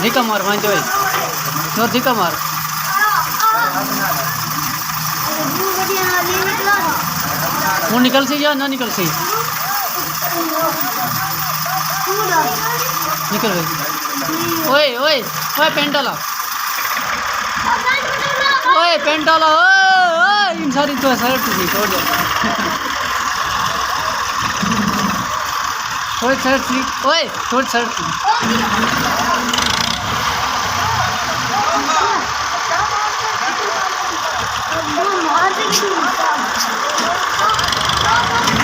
धिक्का मार वहीं तो और धिक्का मार। वो निकल सी या ना निकल सी निकल गई। ओए ओए ओए पेंट वाला ओए पेंट वाला ओए इन सारी तो शर्ट थी छोड़ दे। ओए शर्ट थी ओए छोड़ शर्ट थी।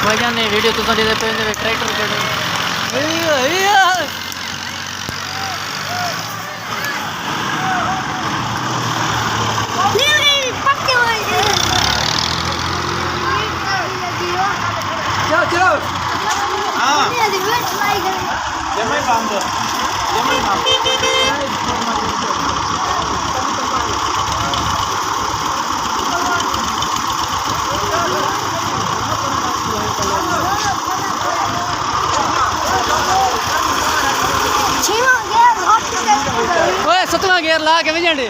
भाईजान ने वीडियो तो दे पे ट्रैक्टर पे चलो हाँ जमाई बांध दो जमाई बांध ओए 7वां गियर ला के वजंडे